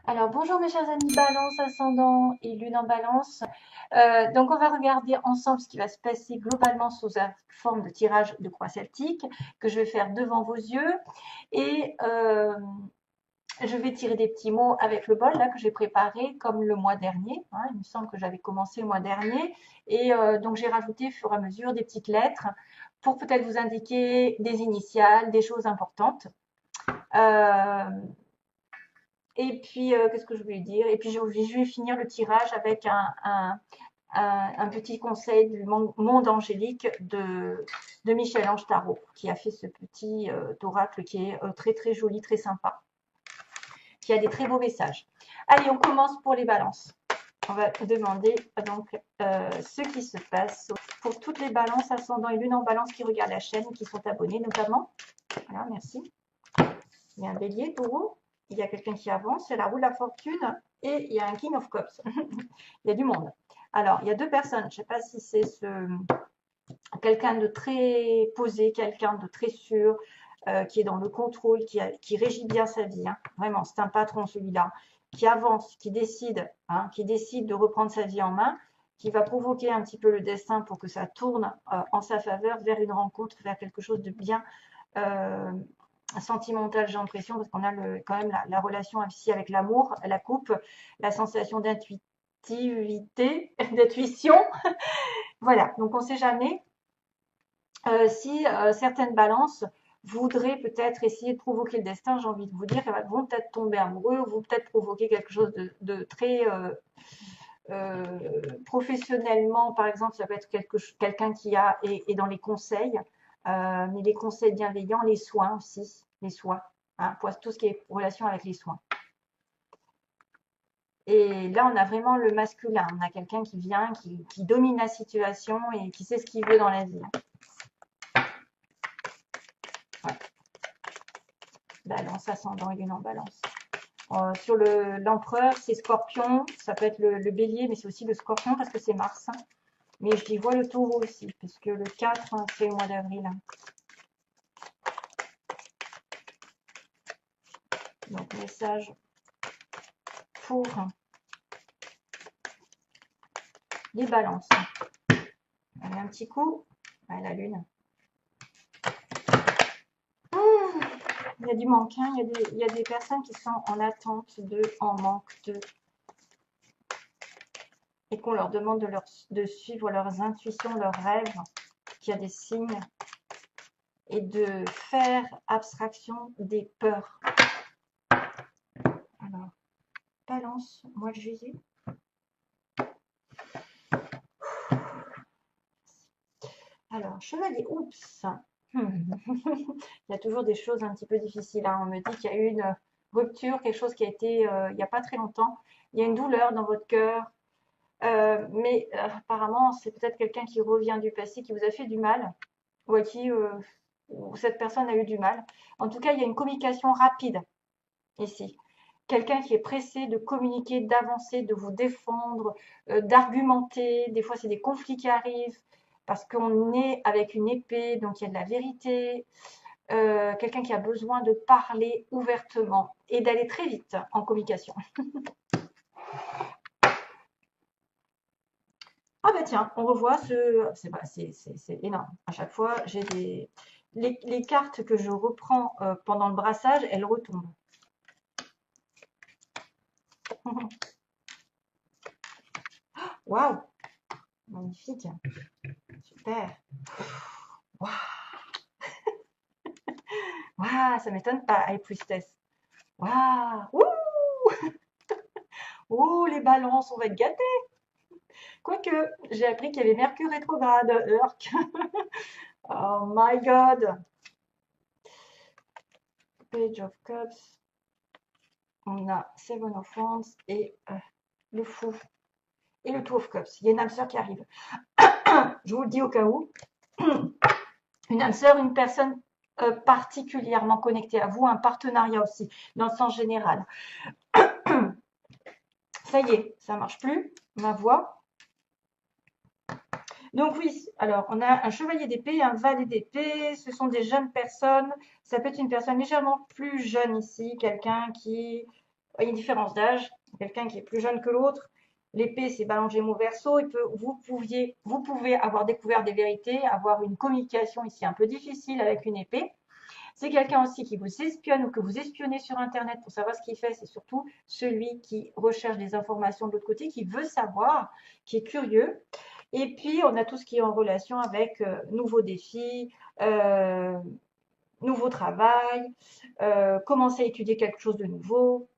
Alors bonjour mes chers amis Balance, ascendant et lune en Balance. Donc on va regarder ensemble ce qui va se passer globalement sous la forme de tirage de croix celtique que je vais faire devant vos yeux et je vais tirer des petits mots avec le bol là que j'ai préparé comme le mois dernier, hein. Il me semble que j'avais commencé le mois dernier et donc j'ai rajouté au fur et à mesure des petites lettres pour peut-être vous indiquer des initiales, des choses importantes. Euh, Et puis, qu'est-ce que je voulais dire? Et puis, je vais finir le tirage avec un petit conseil du monde angélique de Michel-Ange Tarot, qui a fait ce petit oracle qui est très très joli, très sympa, qui a des très beaux messages. Allez, on commence pour les balances. On va demander donc ce qui se passe pour toutes les balances ascendant et lune en balance qui regardent la chaîne, qui sont abonnés notamment. Voilà, merci. Il y a un bélier, taureau, il y a quelqu'un qui avance, c'est la roue de la fortune et il y a un King of Cups. Il y a du monde. Alors, il y a deux personnes, je ne sais pas si c'est quelqu'un de très posé, quelqu'un de très sûr, qui est dans le contrôle, qui régit bien sa vie. Hein. Vraiment, c'est un patron celui-là, qui avance, qui décide de reprendre sa vie en main, qui va provoquer un petit peu le destin pour que ça tourne en sa faveur vers une rencontre, vers quelque chose de bien euh, sentimentale, j'ai l'impression, parce qu'on a quand même la relation ici avec l'amour, la coupe, la sensation d'intuitivité, d'intuition. Voilà, donc on ne sait jamais si certaines balances voudraient peut-être essayer de provoquer le destin, j'ai envie de vous dire, qu'elles vont peut-être tomber amoureux, ou vont peut-être provoquer quelque chose de très professionnellement, par exemple, ça peut être quelqu'un qui est dans les conseils, mais les conseils bienveillants, les soins aussi, les soins, hein, pour tout ce qui est relation avec les soins. Et là, on a vraiment le masculin, on a quelqu'un qui vient, qui domine la situation et qui sait ce qu'il veut dans la vie. Ouais. Balance, ascendant et lune en balance. Sur l'empereur, c'est scorpion, ça peut être le bélier, mais c'est aussi le scorpion parce que c'est Mars. Hein. Mais j'y vois le taureau aussi, puisque le 4, hein, c'est au mois d'avril. Hein. Donc, message pour les balances. Allez, un petit coup à la lune. Il y a du manque, hein. Il y a des personnes qui sont en attente en manque de, et qu'on leur demande de suivre leurs intuitions, leurs rêves, qu'il y a des signes, et de faire abstraction des peurs. Alors, balance, mois de juillet. Alors, chevalier, oups. Il y a toujours des choses un petit peu difficiles. Hein. On me dit qu'il y a eu une rupture, quelque chose qui a été il n'y a pas très longtemps. Il y a une douleur dans votre cœur. Mais apparemment, c'est peut-être quelqu'un qui revient du passé, qui vous a fait du mal, ou à qui cette personne a eu du mal. En tout cas, il y a une communication rapide ici. Quelqu'un qui est pressé de communiquer, d'avancer, de vous défendre, d'argumenter. Des fois, c'est des conflits qui arrivent parce qu'on est avec une épée, donc il y a de la vérité. Quelqu'un qui a besoin de parler ouvertement et d'aller très vite en communication. Ah bah tiens, on revoit c'est énorme. À chaque fois, j'ai les cartes que je reprends pendant le brassage, elles retombent. Waouh, magnifique, super. Waouh, wow, ça m'étonne pas, High Priestess. Waouh, ouh, les balances, on va être gâtés. Quoique, j'ai appris qu'il y avait Mercure rétrograde, Urk. Oh my god. Page of Cups. On a Seven of Wands et le fou. Et le Two of Cups. Il y a une âme sœur qui arrive. Je vous le dis au cas où. Une âme sœur, une personne particulièrement connectée à vous, un partenariat aussi, dans le sens général. Ça y est, ça marche plus, ma voix. Donc oui, alors on a un chevalier d'épée, un valet d'épée, ce sont des jeunes personnes, ça peut être une personne légèrement plus jeune ici, quelqu'un qui Il y a une différence d'âge, quelqu'un qui est plus jeune que l'autre. L'épée, c'est Balance Gémeaux Verseau. Vous pouvez avoir découvert des vérités, avoir une communication ici un peu difficile avec une épée. C'est quelqu'un aussi qui vous espionne ou que vous espionnez sur Internet pour savoir ce qu'il fait. C'est surtout celui qui recherche des informations de l'autre côté, qui veut savoir, qui est curieux. Et puis, on a tout ce qui est en relation avec nouveaux défis, euh, nouveau travail, commencer à étudier quelque chose de nouveau.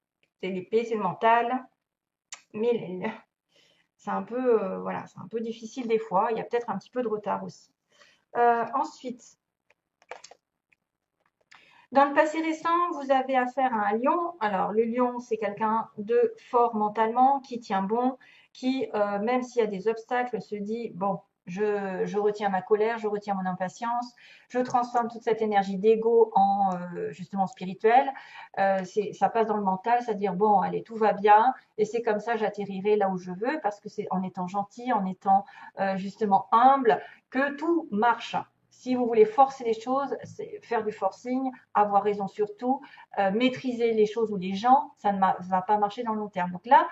C'est l'épée, c'est le mental. Mais c'est un peu, voilà, c'est un peu difficile des fois. Il y a peut-être un petit peu de retard aussi. Ensuite, dans le passé récent, vous avez affaire à un lion. Alors, le lion, c'est quelqu'un de fort mentalement, qui tient bon, qui, même s'il y a des obstacles, se dit, bon, je retiens ma colère, je retiens mon impatience, je transforme toute cette énergie d'ego en justement spirituel. Ça passe dans le mental, c'est-à-dire, bon, allez, tout va bien, et c'est comme ça, j'atterrirai là où je veux, parce que c'est en étant gentil, en étant justement humble, que tout marche. Si vous voulez forcer les choses, c'est faire du forcing, avoir raison sur tout, maîtriser les choses ou les gens, ça ne va pas marcher dans le long terme. Donc là,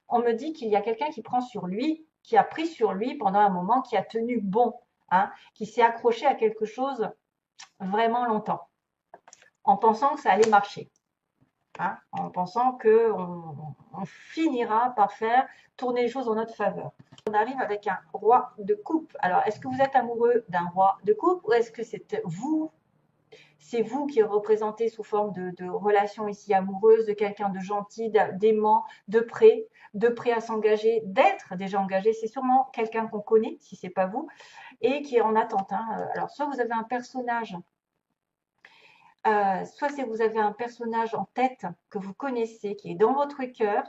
on me dit qu'il y a quelqu'un qui prend sur lui, qui a pris sur lui pendant un moment, qui a tenu bon, hein, qui s'est accroché à quelque chose vraiment longtemps, en pensant que ça allait marcher. Hein, en pensant qu'on finira par faire tourner les choses en notre faveur. On arrive avec un roi de coupe. Alors, est-ce que vous êtes amoureux d'un roi de coupe ou est-ce que c'est vous qui représentez sous forme de relation ici amoureuse, de quelqu'un de gentil, d'aimant, de prêt à s'engager, d'être déjà engagé. C'est sûrement quelqu'un qu'on connaît, si c'est pas vous, et qui est en attente. Hein. Alors, soit vous avez un personnage, soit si vous avez un personnage en tête que vous connaissez, qui est dans votre cœur,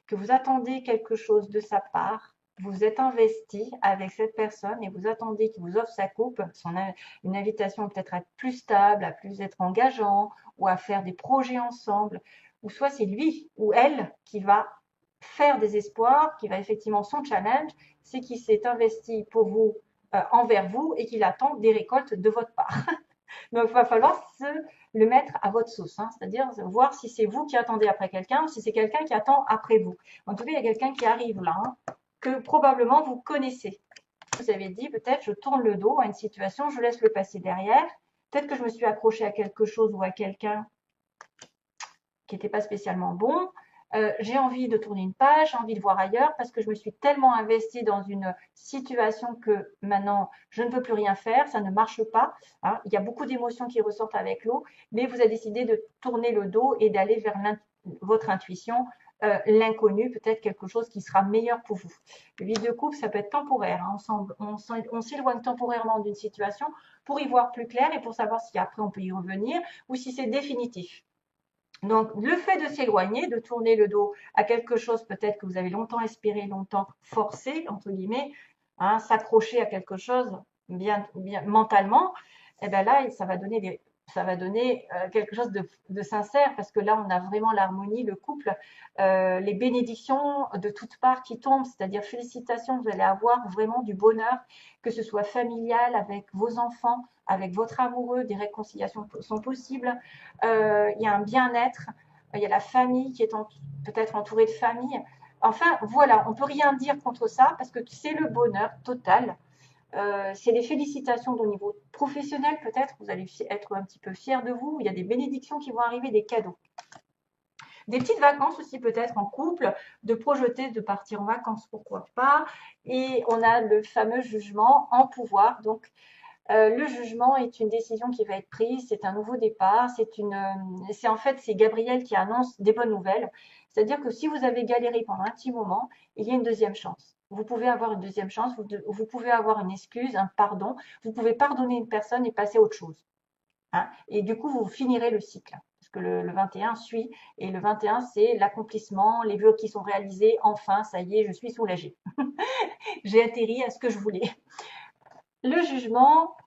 que vous attendez quelque chose de sa part, vous êtes investi avec cette personne et vous attendez qu'il vous offre sa coupe, une invitation peut-être à être plus stable, à plus être engageant ou à faire des projets ensemble, ou soit c'est lui ou elle qui va faire des espoirs, qui va effectivement son challenge, c'est qu'il s'est investi pour vous, envers vous et qu'il attend des récoltes de votre part. Donc, il va falloir le mettre à votre sauce, hein, c'est-à-dire voir si c'est vous qui attendez après quelqu'un ou si c'est quelqu'un qui attend après vous. En tout cas, il y a quelqu'un qui arrive là, hein, que probablement vous connaissez. Vous avez dit, peut-être je tourne le dos à une situation, je laisse le passé derrière. Peut-être que je me suis accrochée à quelque chose ou à quelqu'un qui n'était pas spécialement bon. J'ai envie de tourner une page, j'ai envie de voir ailleurs parce que je me suis tellement investie dans une situation que maintenant je ne peux plus rien faire, ça ne marche pas. Hein. Il y a beaucoup d'émotions qui ressortent avec l'eau, mais vous avez décidé de tourner le dos et d'aller vers votre intuition, l'inconnu, peut-être quelque chose qui sera meilleur pour vous. Le vide de couple, ça peut être temporaire. Hein. On s'éloigne temporairement d'une situation pour y voir plus clair et pour savoir si après on peut y revenir ou si c'est définitif. Donc, le fait de s'éloigner, de tourner le dos à quelque chose peut-être que vous avez longtemps espéré, longtemps forcé, entre guillemets, hein, s'accrocher à quelque chose bien mentalement, et bien là, ça va donner quelque chose de sincère parce que là, on a vraiment l'harmonie, le couple, les bénédictions de toutes parts qui tombent, c'est-à-dire félicitations, vous allez avoir vraiment du bonheur, que ce soit familial, avec vos enfants, avec votre amoureux, des réconciliations sont possibles. Il y a un bien-être, il y a la famille qui est peut-être entourée de famille. Enfin, voilà, on ne peut rien dire contre ça parce que c'est le bonheur total. C'est les félicitations au niveau professionnel, peut-être. Vous allez être un petit peu fiers de vous. Il y a des bénédictions qui vont arriver, des cadeaux. Des petites vacances aussi, peut-être en couple, de projeter de partir en vacances, pourquoi pas. Et on a le fameux jugement en pouvoir. Donc, le jugement est une décision qui va être prise, c'est un nouveau départ, c'est en fait c'est Gabriel qui annonce des bonnes nouvelles. C'est-à-dire que si vous avez galéré pendant un petit moment, il y a une deuxième chance. Vous pouvez avoir une deuxième chance, vous pouvez avoir une excuse, un pardon, vous pouvez pardonner une personne et passer à autre chose. Hein. Et du coup, vous finirez le cycle. Parce que le 21 suit, et le 21, c'est l'accomplissement, les vœux qui sont réalisés, enfin, ça y est, je suis soulagée. J'ai atterri à ce que je voulais. Le jugement,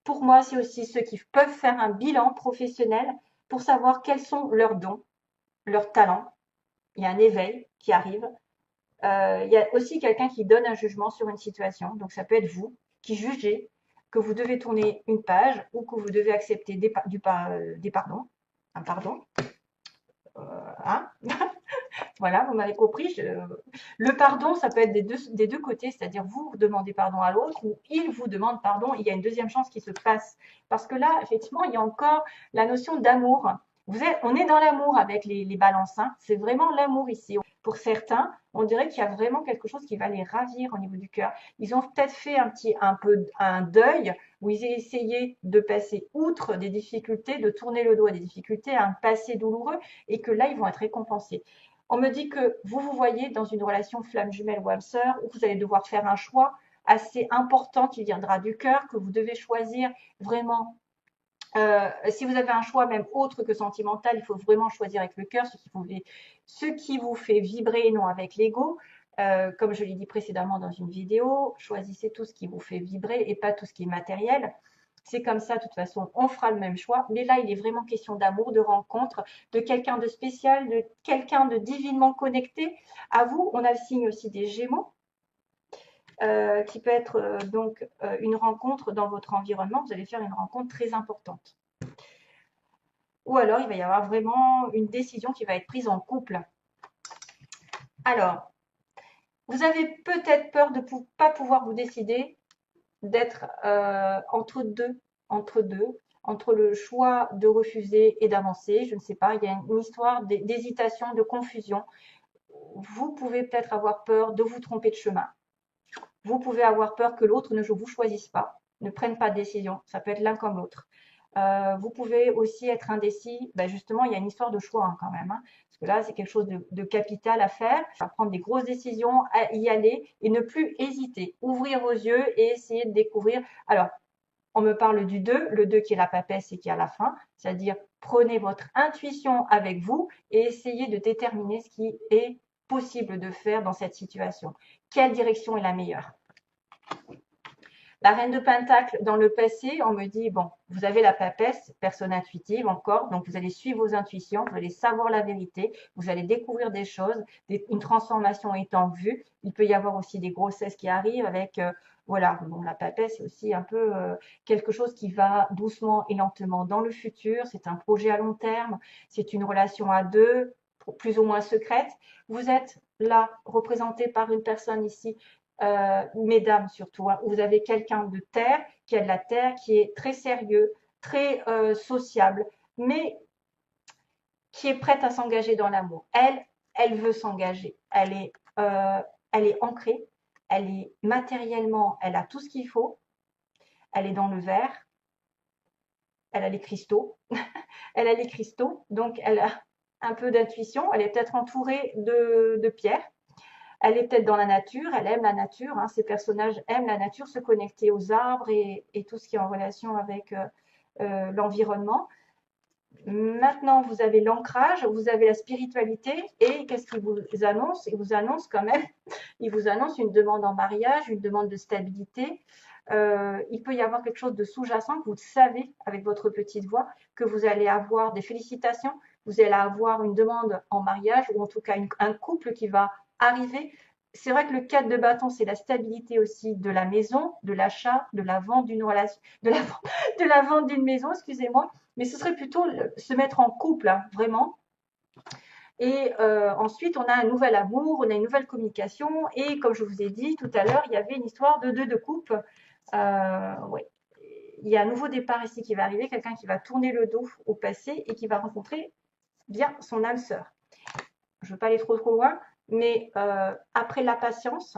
pour moi, c'est aussi ceux qui peuvent faire un bilan professionnel pour savoir quels sont leurs dons, leurs talents. Il y a un éveil qui arrive. Il y a aussi quelqu'un qui donne un jugement sur une situation. Donc, ça peut être vous qui jugez que vous devez tourner une page ou que vous devez accepter des pardons, un pardon, Hein. Voilà, vous m'avez compris. Le pardon, ça peut être des deux côtés, c'est-à-dire vous demandez pardon à l'autre ou il vous demande pardon. Il y a une deuxième chance qui se passe. Parce que là, effectivement, il y a encore la notion d'amour. On est dans l'amour avec les balances. Hein. C'est vraiment l'amour ici. Pour certains, on dirait qu'il y a vraiment quelque chose qui va les ravir au niveau du cœur. Ils ont peut-être fait un peu un deuil où ils ont essayé de passer outre des difficultés, de tourner le dos à des difficultés, à un passé douloureux, et que là, ils vont être récompensés. On me dit que vous vous voyez dans une relation flamme jumelle ou âme sœur où vous allez devoir faire un choix assez important qui viendra du cœur, que vous devez choisir vraiment. Si vous avez un choix même autre que sentimental, il faut vraiment choisir avec le cœur, ce qui vous fait vibrer et non avec l'ego. Comme je l'ai dit précédemment dans une vidéo, choisissez tout ce qui vous fait vibrer et pas tout ce qui est matériel. C'est comme ça, de toute façon, on fera le même choix. Mais là, il est vraiment question d'amour, de rencontre, de quelqu'un de spécial, de quelqu'un de divinement connecté. À vous, on a le signe aussi des Gémeaux, qui peut être donc une rencontre dans votre environnement. Vous allez faire une rencontre très importante. Ou alors, il va y avoir vraiment une décision qui va être prise en couple. Alors, vous avez peut-être peur de ne pas pouvoir vous décider, d'être entre deux, entre le choix de refuser et d'avancer. Je ne sais pas, il y a une histoire d'hésitation, de confusion. Vous pouvez peut-être avoir peur de vous tromper de chemin. Vous pouvez avoir peur que l'autre ne vous choisisse pas, ne prenne pas de décision. Ça peut être l'un comme l'autre. Vous pouvez aussi être indécis. Ben justement, il y a une histoire de choix hein, quand même. Hein, parce que là, c'est quelque chose de capital à faire. À prendre des grosses décisions, à y aller et ne plus hésiter. Ouvrir vos yeux et essayer de découvrir. Alors, on me parle du 2, le 2 qui est la papesse et qui est à la fin. C'est-à-dire, prenez votre intuition avec vous et essayez de déterminer ce qui est possible de faire dans cette situation. Quelle direction est la meilleure? La reine de Pentacle, dans le passé, on me dit, bon, vous avez la papesse, personne intuitive encore, donc vous allez suivre vos intuitions, vous allez savoir la vérité, vous allez découvrir des choses, une transformation est en vue. Il peut y avoir aussi des grossesses qui arrivent avec, voilà, bon, la papesse, c'est aussi un peu quelque chose qui va doucement et lentement dans le futur. C'est un projet à long terme, c'est une relation à deux, plus ou moins secrète. Vous êtes là, représenté par une personne ici mesdames surtout, hein, vous avez quelqu'un de terre, qui a de la terre, qui est très sérieux, très sociable, mais qui est prête à s'engager dans l'amour. Elle veut s'engager. Elle est ancrée, elle est matériellement, elle a tout ce qu'il faut, elle est dans le verre, elle a les cristaux, elle a les cristaux, donc elle a un peu d'intuition, elle est peut-être entourée de pierres. Elle est peut-être dans la nature, elle aime la nature, hein, ces personnages aiment la nature, se connecter aux arbres et tout ce qui est en relation avec l'environnement. Maintenant, vous avez l'ancrage, vous avez la spiritualité et qu'est-ce qu'il vous annonce? Il vous annonce quand même, il vous annonce une demande en mariage, une demande de stabilité. Il peut y avoir quelque chose de sous-jacent que vous savez avec votre petite voix que vous allez avoir des félicitations, vous allez avoir une demande en mariage ou en tout cas un couple qui va arriver. C'est vrai que le 4 de bâton, c'est la stabilité aussi de la maison, de l'achat, de la vente d'une relation, de la vente d'une maison, excusez-moi. Mais ce serait plutôt se mettre en couple, hein, vraiment. Et ensuite, on a un nouvel amour, on a une nouvelle communication. Et comme je vous ai dit tout à l'heure, il y avait une histoire de deux de coupe. Ouais. Il y a un nouveau départ ici qui va arriver, quelqu'un qui va tourner le dos au passé et qui va rencontrer bien son âme sœur. Je ne veux pas aller trop loin, mais après la patience,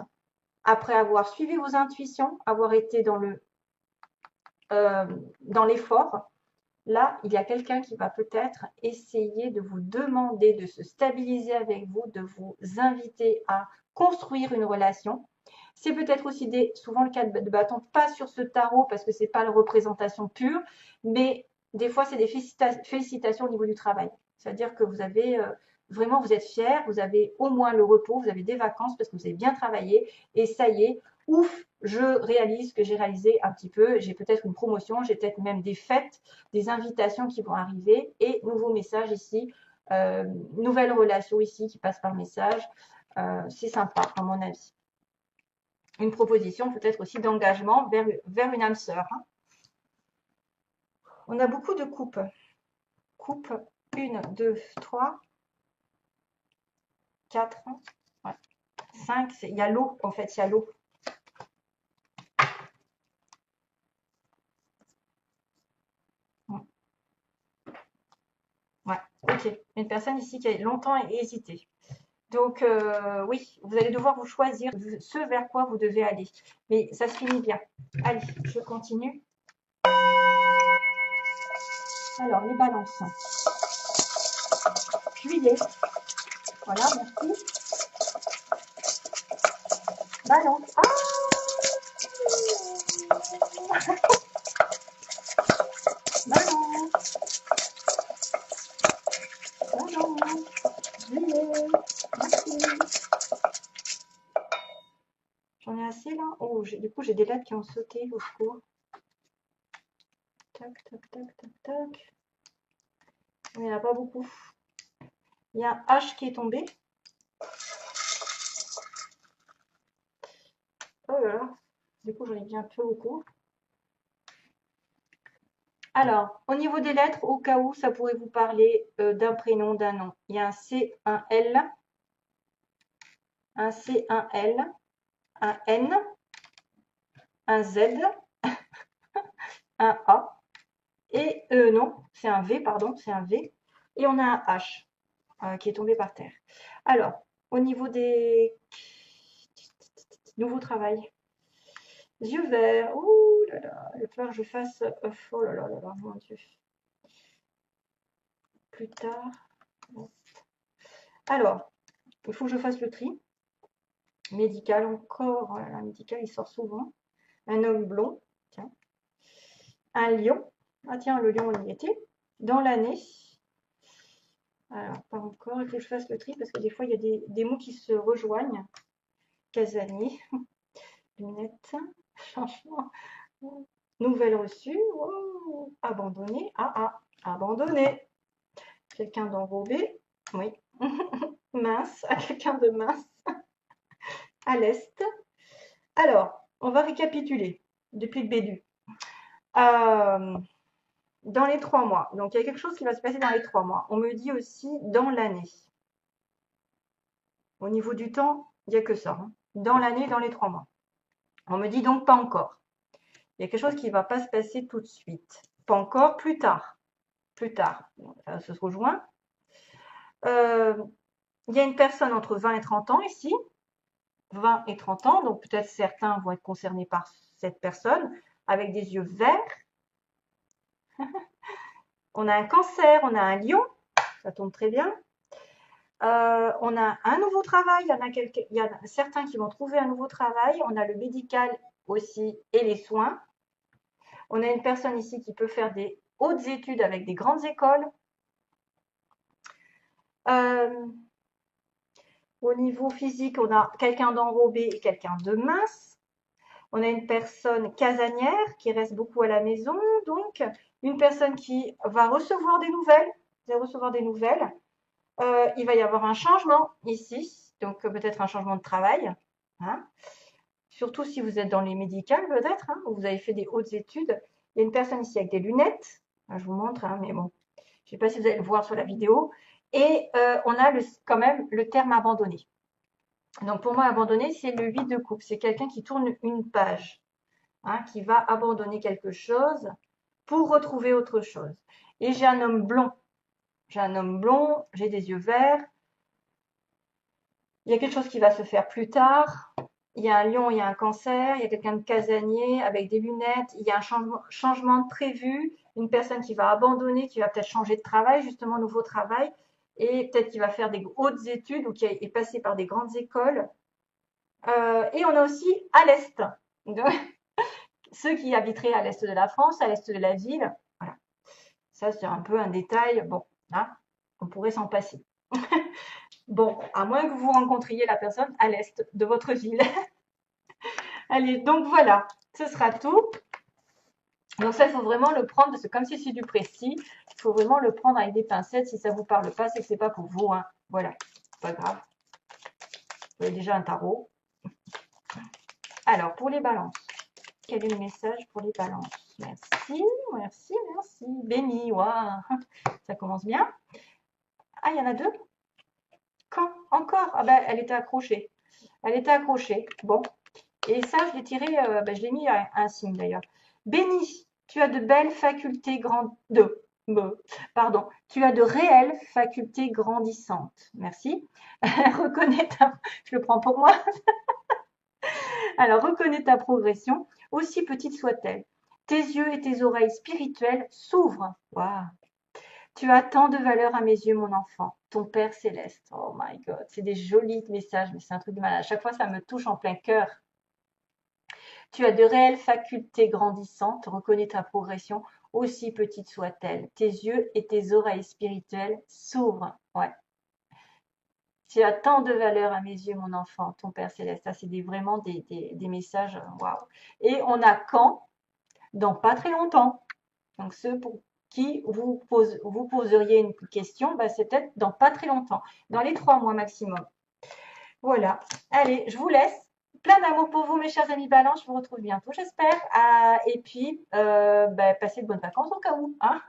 après avoir suivi vos intuitions, avoir été dans l'effort, là, il y a quelqu'un qui va peut-être essayer de vous demander de se stabiliser avec vous, de vous inviter à construire une relation. C'est peut-être aussi souvent le cas de bâton, pas sur ce tarot parce que c'est pas la représentation pure, mais des fois c'est des félicitations au niveau du travail. C'est-à-dire que vous avez vraiment, vous êtes fier, vous avez au moins le repos, vous avez des vacances parce que vous avez bien travaillé et ça y est, ouf, je réalise ce que j'ai réalisé un petit peu, j'ai peut-être une promotion, j'ai peut-être même des fêtes, des invitations qui vont arriver et nouveaux messages ici, nouvelle relation ici qui passe par message. C'est sympa à mon avis. Une proposition peut-être aussi d'engagement vers une âme sœur. Hein. On a beaucoup de coupes. Coupe 1, 2, 3, 4, ouais. 5, il y a l'eau, en fait, il y a l'eau. Ouais, ok. Une personne ici qui a longtemps hésité. Donc, oui, vous allez devoir vous choisir ce vers quoi vous devez aller. Mais ça se finit bien. Allez, je continue. Alors, les balances. Juillet. Voilà, merci. Balance. Ah balance. Balance. Juillet. Merci. J'en ai assez là. Oh, du coup, j'ai des lettres qui ont sauté au secours. Tac, tac, tac, tac, tac. Il n'y en a pas beaucoup. Il y a un H qui est tombé. Oh là là. Du coup, j'en ai bien peu beaucoup. Alors, au niveau des lettres, au cas où ça pourrait vous parler d'un prénom, d'un nom. Il y a un C, un L, un C, un L, un N, un Z, un A. Et non, c'est un V, pardon, c'est un V. Et on a un H qui est tombé par terre. Alors, au niveau des nouveaux travail, yeux verts, ouh là là, il va falloir que je fasse, oh là là là là, mon Dieu. Plus tard. Alors, il faut que je fasse le tri. Médical encore, oh là là, médical, il sort souvent. Un homme blond, tiens. Un lion, ah tiens, le lion, on y était. Dans l'année. Alors, pas encore, il faut que je fasse le tri parce que des fois, il y a des mots qui se rejoignent. Casanier, lunettes, changement, nouvelle reçue, oh, abandonné, abandonné. Quelqu'un d'enrobé, oui. Mince, à quelqu'un de mince, à l'est. Alors, on va récapituler depuis le début. Dans les 3 mois. Donc, il y a quelque chose qui va se passer dans les 3 mois. On me dit aussi dans l'année. Au niveau du temps, il n'y a que ça. Hein. Dans l'année, dans les 3 mois. On me dit donc pas encore. Il y a quelque chose qui ne va pas se passer tout de suite. Pas encore, plus tard. Plus tard. Ça se rejoint. Il y a une personne entre 20 et 30 ans ici. 20 et 30 ans. Donc, peut-être certains vont être concernés par cette personne avec des yeux verts. On a un cancer, on a un lion. Ça tombe très bien. On a un nouveau travail, il y en a certains qui vont trouver un nouveau travail. On a le médical aussi et les soins. On a une personne ici qui peut faire des hautes études avec des grandes écoles. Au niveau physique, on a quelqu'un d'enrobé et quelqu'un de mince. On a une personne casanière qui reste beaucoup à la maison. Donc, une personne qui va recevoir des nouvelles. Il va y avoir un changement ici, donc peut-être un changement de travail. Hein. Surtout si vous êtes dans les médicales, peut-être, hein, où vous avez fait des hautes études. Il y a une personne ici avec des lunettes. Je vous montre, hein, mais bon, je ne sais pas si vous allez le voir sur la vidéo. Et on a quand même le terme abandonné. Donc pour moi, abandonné, c'est le 8 de coupe. C'est quelqu'un qui tourne une page, hein, qui va abandonner quelque chose pour retrouver autre chose. Et j'ai un homme blond. J'ai un homme blond, j'ai des yeux verts. Il y a quelque chose qui va se faire plus tard. Il y a un lion, il y a un cancer, il y a quelqu'un de casanier avec des lunettes, il y a un changement de prévu, une personne qui va abandonner, qui va peut-être changer de travail, justement nouveau travail, et peut-être qui va faire des hautes études ou qui est passé par des grandes écoles. Et on a aussi à l'Est, ceux qui habiteraient à l'Est de la France, à l'Est de la ville. Voilà. Ça, c'est un peu un détail. Bon, hein, on pourrait s'en passer. Bon, à moins que vous rencontriez la personne à l'est de votre ville. Allez, donc voilà, ce sera tout. Donc ça, il faut vraiment le prendre, parce que comme si c'est du précis, il faut vraiment le prendre avec des pincettes. Si ça ne vous parle pas, c'est que ce n'est pas pour vous. Hein. Voilà, pas grave. Vous avez déjà un tarot. Alors, pour les balances, quel est le message pour les balances? Merci, merci, merci. Béni, waouh, ça commence bien. Ah, il y en a deux? Quand? Encore? Ah ben, elle était accrochée. Elle était accrochée. Bon. Et ça, je l'ai tiré, ben, je l'ai mis à un signe d'ailleurs. Béni, tu as de belles facultés pardon, tu as de réelles facultés grandissantes. Merci. Reconnais je le prends pour moi. Alors, reconnais ta progression, aussi petite soit-elle. Tes yeux et tes oreilles spirituelles s'ouvrent. Waouh. Tu as tant de valeur à mes yeux, mon enfant, ton Père céleste. Oh my God, c'est des jolis messages, mais c'est un truc de malade. À chaque fois, ça me touche en plein cœur. Tu as de réelles facultés grandissantes, reconnais ta progression, aussi petite soit-elle. Tes yeux et tes oreilles spirituelles s'ouvrent. Ouais. Tu as tant de valeur à mes yeux, mon enfant, ton Père céleste. Ça, c'est vraiment des messages, waouh. Et on a quand? Dans pas très longtemps. Donc, ceux pour qui vous poseriez une question, bah, c'est peut-être dans pas très longtemps, dans les 3 mois maximum. Voilà. Allez, je vous laisse. Plein d'amour pour vous, mes chers amis Balance. Je vous retrouve bientôt, j'espère. Et puis, bah, passez de bonnes vacances au cas où. Hein.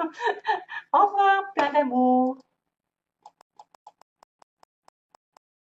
Au revoir. Plein d'amour.